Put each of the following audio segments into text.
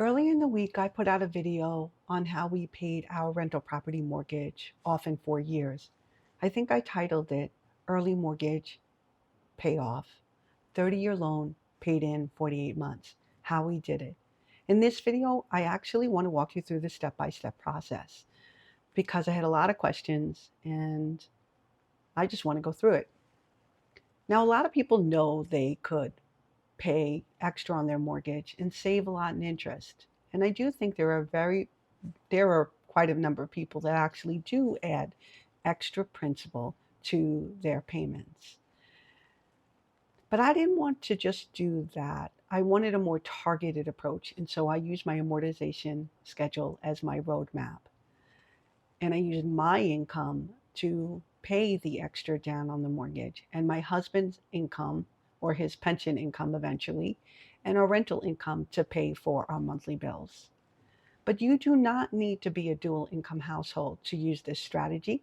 Early in the week, I put out a video on how we paid our rental property mortgage off in 4 years. I think I titled it Early Mortgage Payoff, 30-year loan paid in 48 months, how we did it. In this video, I actually want to walk you through the step-by-step process because I had a lot of questions and I just want to go through it. Now, a lot of people know they could pay extra on their mortgage and save a lot in interest. And I do think there are quite a number of people that actually do add extra principal to their payments. But I didn't want to just do that. I wanted a more targeted approach. And so I used my amortization schedule as my roadmap. And I used my income to pay the extra down on the mortgage, and my husband's income or his pension income eventually, and our rental income to pay for our monthly bills. But you do not need to be a dual income household to use this strategy.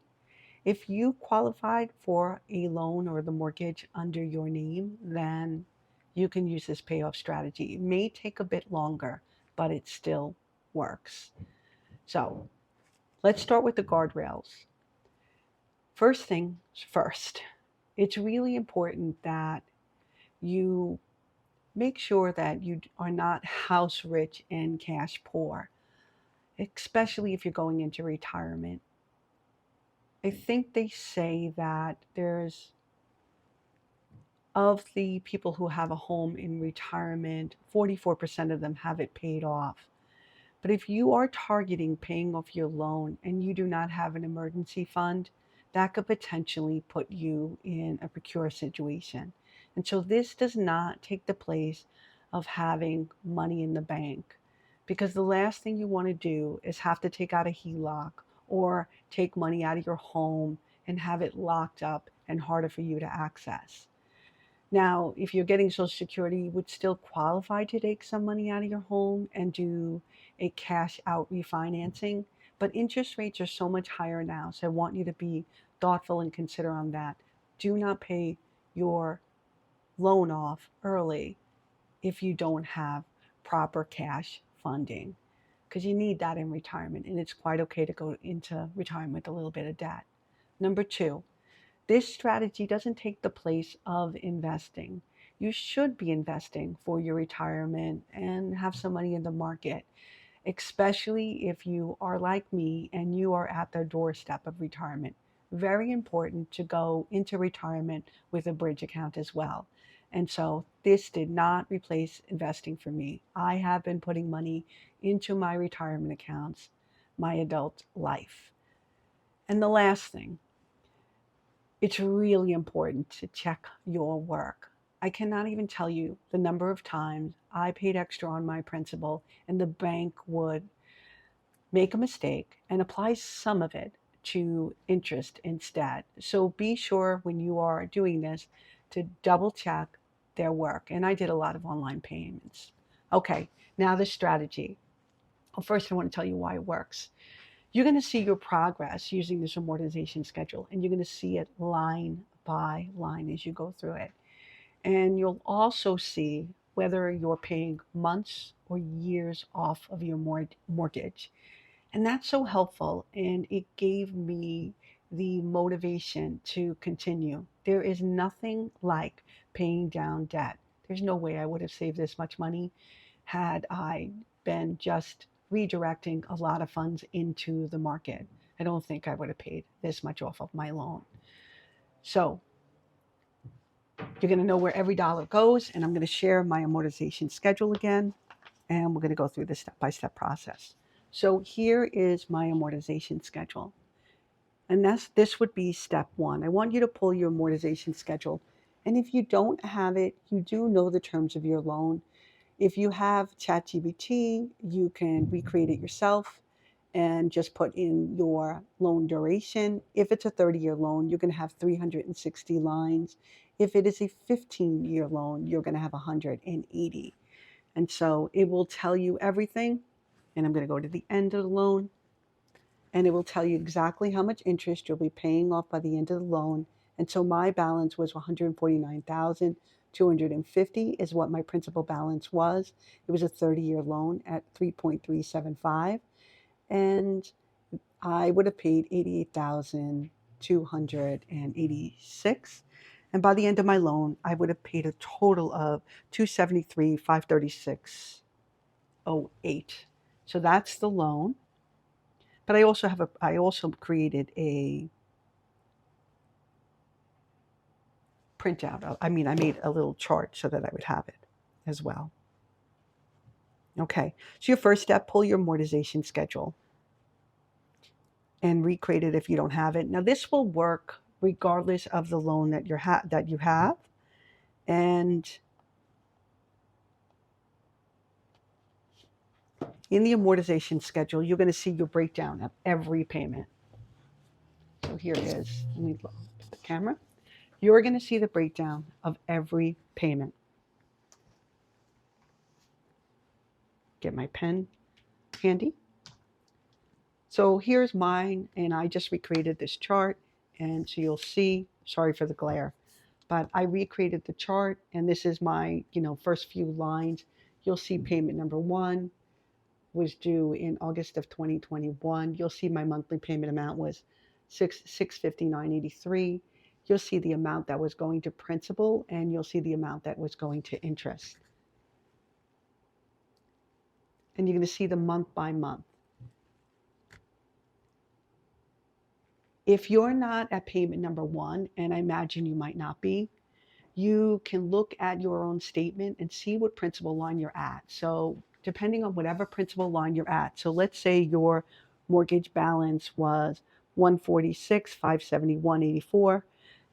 If you qualified for a loan or the mortgage under your name, then you can use this payoff strategy. It may take a bit longer, but it still works. So let's start with the guardrails. First things first, it's really important that you make sure that you are not house rich and cash poor, especially if you're going into retirement. I think they say that of the people who have a home in retirement, 44% of them have it paid off. But if you are targeting paying off your loan and you do not have an emergency fund, that could potentially put you in a precure situation. And so this does not take the place of having money in the bank, because the last thing you want to do is have to take out a HELOC or take money out of your home and have it locked up and harder for you to access. Now, if you're getting Social Security, you would still qualify to take some money out of your home and do a cash out refinancing. But interest rates are so much higher now. So I want you to be thoughtful and consider on that. Do not pay your loan off early if you don't have proper cash funding, because you need that in retirement. And it's quite okay to go into retirement with a little bit of debt. Number two, this strategy doesn't take the place of investing. You should be investing for your retirement and have some money in the market, especially if you are like me and you are at the doorstep of retirement. Very important to go into retirement with a bridge account as well. And so this did not replace investing for me. I have been putting money into my retirement accounts my adult life. And the last thing, it's really important to check your work. I cannot even tell you the number of times I paid extra on my principal and the bank would make a mistake and apply some of it to interest instead. So be sure when you are doing this to double check their work. And I did a lot of online payments. Okay, now the strategy. Well, first, I want to tell you why it works. You're going to see your progress using this amortization schedule, and you're going to see it line by line as you go through it. And you'll also see whether you're paying months or years off of your mortgage. And that's so helpful. And it gave me the motivation to continue. There is nothing like paying down debt. There's no way I would have saved this much money had I been just redirecting a lot of funds into the market. I don't think I would have paid this much off of my loan. So you're going to know where every dollar goes, and I'm going to share my amortization schedule again, and we're going to go through the step-by-step process. So here is my amortization schedule. And this would be step one. I want you to pull your amortization schedule. And if you don't have it, you do know the terms of your loan. If you have ChatGPT, you can recreate it yourself and just put in your loan duration. If it's a 30-year loan, you're going to have 360 lines. If it is a 15-year loan, you're going to have 180. And so it will tell you everything. And I'm going to go to the end of the loan, and it will tell you exactly how much interest you'll be paying off by the end of the loan. And so my balance was $149,000. $250 is what my principal balance was. It was a 30-year loan at 3.375, and I would have paid 88,286. And by the end of my loan, I would have paid a total of 273,536.08. So that's the loan. But I also created a printout. I made a little chart so that I would have it as well. Okay, so your first step, pull your amortization schedule and recreate it if you don't have it. Now this will work regardless of the loan that you have. And in the amortization schedule, you're going to see your breakdown of every payment. So here it is. Let me look at the camera. You're going to see the breakdown of every payment. Get my pen handy. So here's mine, and I just recreated this chart, and so you'll see, sorry for the glare, but I recreated the chart, and this is my, first few lines. You'll see payment number 1 was due in August of 2021. You'll see my monthly payment amount was $659.83. You'll see the amount that was going to principal, and you'll see the amount that was going to interest. And you're going to see the month by month. If you're not at payment number 1, and I imagine you might not be, you can look at your own statement and see what principal line you're at. So depending on whatever principal line you're at. So let's say your mortgage balance was 146, 571, 84.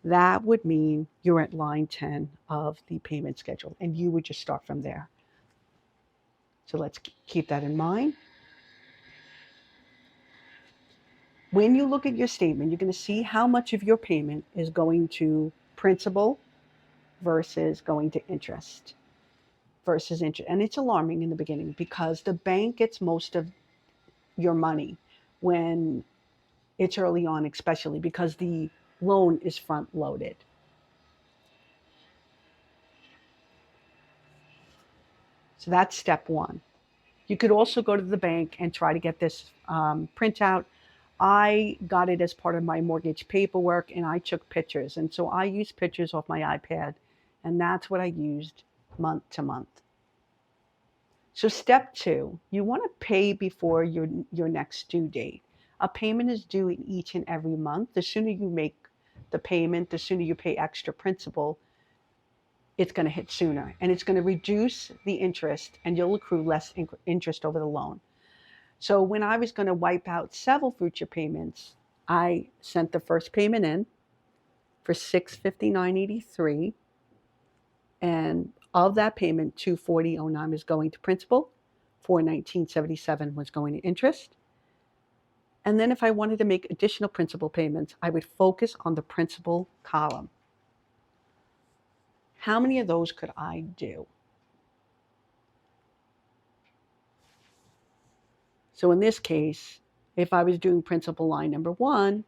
That would mean you're at line 10 of the payment schedule, and you would just start from there. So let's keep that in mind. When you look at your statement, you're going to see how much of your payment is going to principal versus going to interest. And it's alarming in the beginning because the bank gets most of your money when it's early on, especially because the loan is front loaded. So that's step 1. You could also go to the bank and try to get this printout. I got it as part of my mortgage paperwork, and I took pictures. And so I used pictures off my iPad, and that's what I used month to month. So step 2, you want to pay before your next due date. A payment is due in each and every month. The sooner you make the payment, the sooner you pay extra principal, it's going to hit sooner. And it's going to reduce the interest, and you'll accrue less interest over the loan. So when I was going to wipe out several future payments, I sent the first payment in for $659.83. And of that payment, $240.09 is going to principal, $419.77 was going to interest. And then if I wanted to make additional principal payments, I would focus on the principal column. How many of those could I do? So in this case, if I was doing principal line number 1,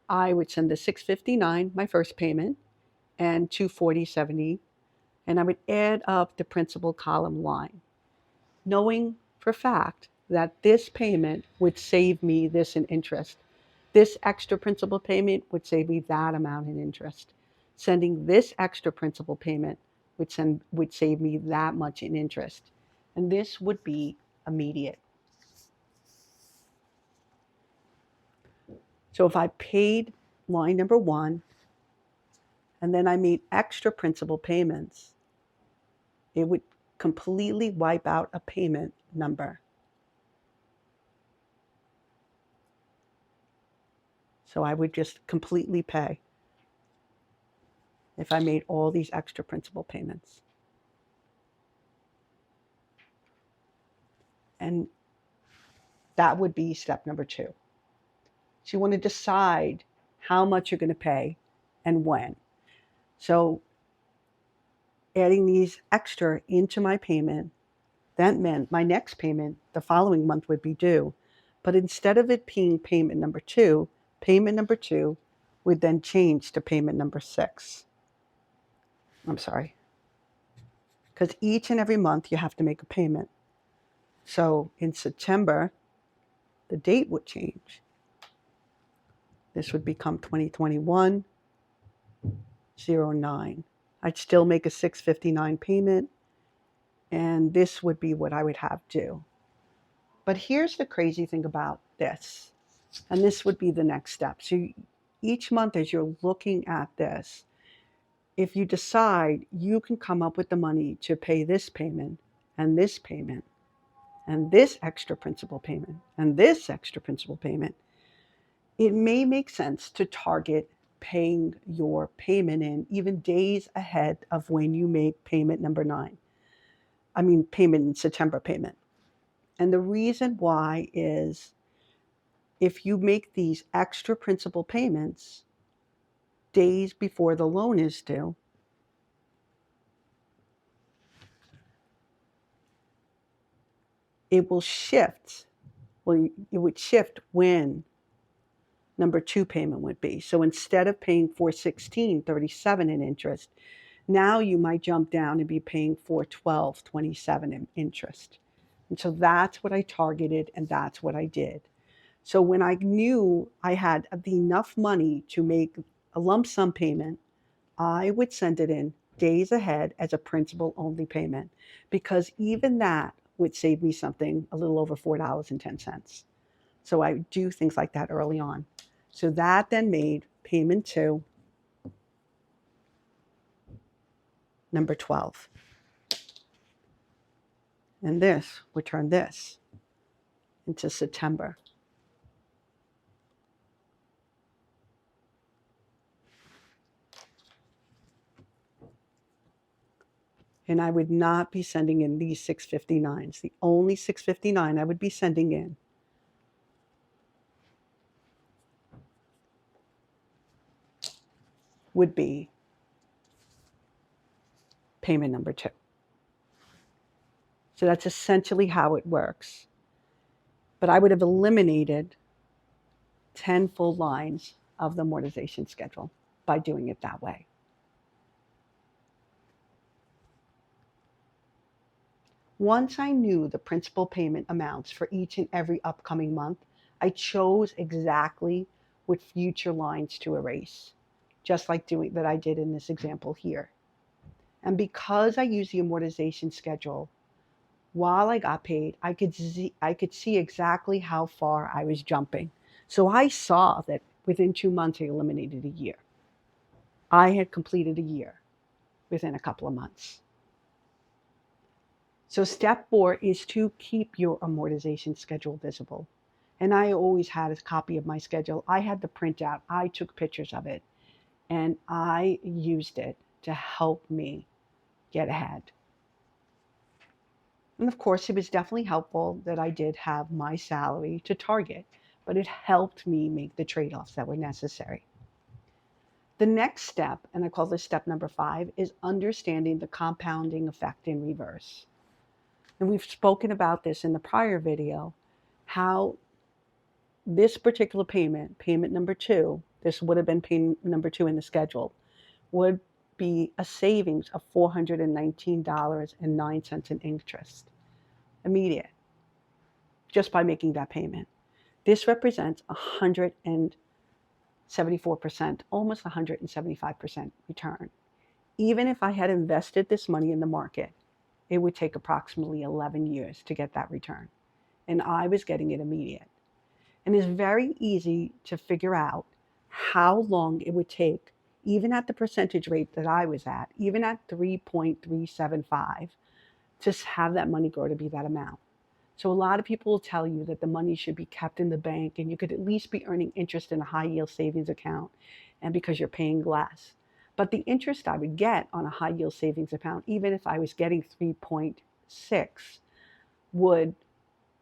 I would send the $659, my first payment, and $240.70, and I would add up the principal column line, knowing for a fact that this payment would save me this in interest. This extra principal payment would save me that amount in interest. Sending this extra principal payment would save me that much in interest. And this would be immediate. So if I paid line number 1, and then I made extra principal payments, it would completely wipe out a payment number. So I would just completely pay if I made all these extra principal payments. And that would be step number 2. So you want to decide how much you're going to pay and when. So adding these extra into my payment, that meant my next payment the following month would be due. But instead of it being payment number 2 would then change to payment number 6. I'm sorry. because each and every month you have to make a payment. So in September, the date would change. This would become 2021-09. I'd still make a $659 payment, and this would be what I would have due. But here's the crazy thing about this, and this would be the next step. So each month as you're looking at this, if you decide you can come up with the money to pay this payment and this payment and this extra principal payment and this extra principal payment, it may make sense to target paying your payment in even days ahead of when you make payment number 9. Payment in September payment. And the reason why is if you make these extra principal payments days before the loan is due, it will shift. Well, it would shift when number 2 payment would be. So instead of paying $416.37 in interest, now you might jump down and be paying $412.27 in interest. And so that's what I targeted, and that's what I did. So when I knew I had enough money to make a lump sum payment, I would send it in days ahead as a principal only payment, because even that would save me something a little over $4.10. So I do things like that early on. So that then made payment 2 number 12. And this would turn this into September. And I would not be sending in these 659s. The only 659 I would be sending in would be payment number 2. So that's essentially how it works. But I would have eliminated 10 full lines of the amortization schedule by doing it that way. Once I knew the principal payment amounts for each and every upcoming month, I chose exactly what future lines to erase, just like doing that I did in this example here. And because I used the amortization schedule, while I got paid, I could see exactly how far I was jumping. So I saw that within 2 months, I eliminated a year. I had completed a year within a couple of months. So step 4 is to keep your amortization schedule visible. And I always had a copy of my schedule. I had the printout. I took pictures of it, and I used it to help me get ahead. And of course, it was definitely helpful that I did have my salary to target, but it helped me make the trade-offs that were necessary. The next step, and I call this step number 5, is understanding the compounding effect in reverse. And we've spoken about this in the prior video, how this particular payment, payment number 2, this would have been payment number 2 in the schedule, would be a savings of $419.09 in interest. Immediate, just by making that payment. This represents 174%, almost 175% return. Even if I had invested this money in the market, it would take approximately 11 years to get that return. And I was getting it immediate. And it's very easy to figure out how long it would take, even at the percentage rate that I was at, even at 3.375, to have that money grow to be that amount. So a lot of people will tell you that the money should be kept in the bank and you could at least be earning interest in a high yield savings account, and because you're paying less. But the interest I would get on a high yield savings account, even if I was getting 3.6, would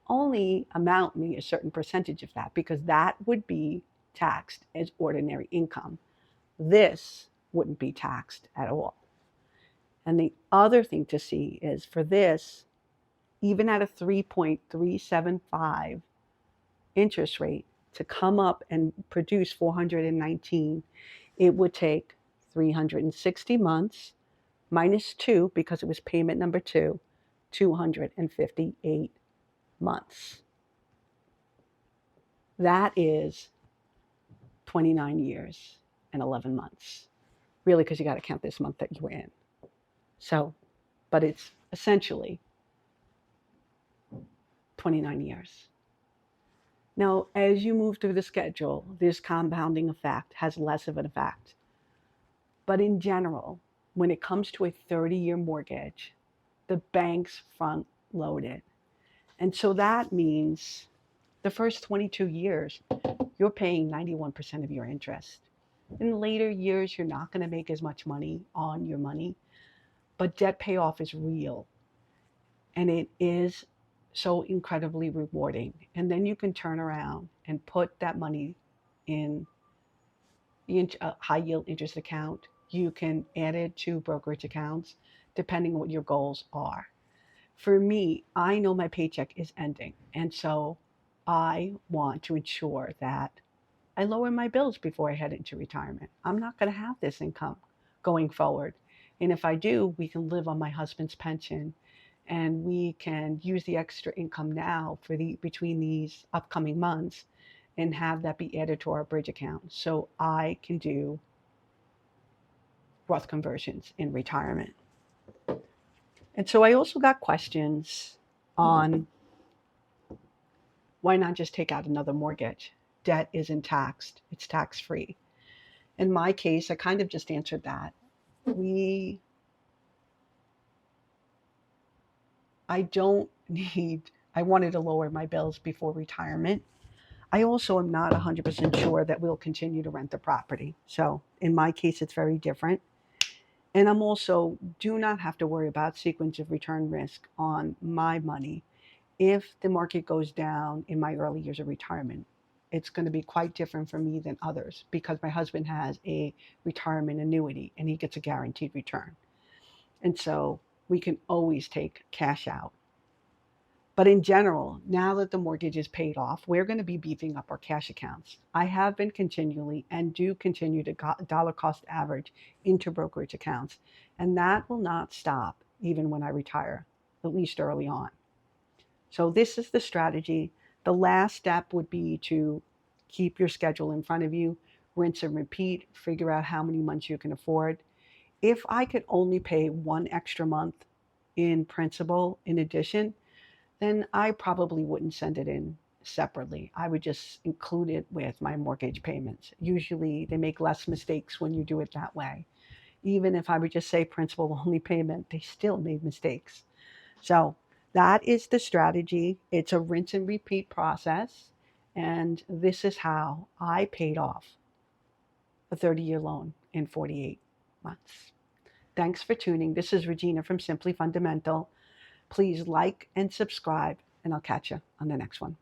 only amount me a certain percentage of that, because that would be taxed as ordinary income. This wouldn't be taxed at all. And the other thing to see is for this, even at a 3.375 interest rate, to come up and produce 419, it would take 360 months minus 2 because it was payment number 2, 258 months. That is 29 years and 11 months. Really, because you got to count this month that you were in. So, but it's essentially 29 years. Now, as you move through the schedule, this compounding effect has less of an effect. But in general, when it comes to a 30-year mortgage, the banks front load it. And so that means the first 22 years, you're paying 91% of your interest. In later years, you're not going to make as much money on your money, but debt payoff is real. And it is so incredibly rewarding. And then you can turn around and put that money in a high yield interest account. You can add it to brokerage accounts, depending on what your goals are. For me, I know my paycheck is ending. And so I want to ensure that I lower my bills before I head into retirement. I'm not going to have this income going forward. And if I do, we can live on my husband's pension and we can use the extra income now for between these upcoming months and have that be added to our bridge account so I can do Roth conversions in retirement. And so I also got questions on why not just take out another mortgage? Debt isn't taxed, it's tax free. In my case, I kind of just answered that. I wanted to lower my bills before retirement. I also am not 100% sure that we'll continue to rent the property. So in my case, it's very different. And I'm also do not have to worry about sequence of return risk on my money. If the market goes down in my early years of retirement, it's going to be quite different for me than others because my husband has a retirement annuity and he gets a guaranteed return. And so we can always take cash out. But in general, now that the mortgage is paid off, we're going to be beefing up our cash accounts. I have been continually and do continue to dollar cost average into brokerage accounts. And that will not stop even when I retire, at least early on. So this is the strategy. The last step would be to keep your schedule in front of you, rinse and repeat, figure out how many months you can afford. If I could only pay one extra month in principal in addition, then I probably wouldn't send it in separately. I would just include it with my mortgage payments. Usually they make less mistakes when you do it that way. Even if I would just say principal only payment, they still made mistakes. So that is the strategy. It's a rinse and repeat process. And this is how I paid off a 30-year loan in 48 months. Thanks for tuning. This is Regina from Simply Fundamental. Please like and subscribe, and I'll catch you on the next one.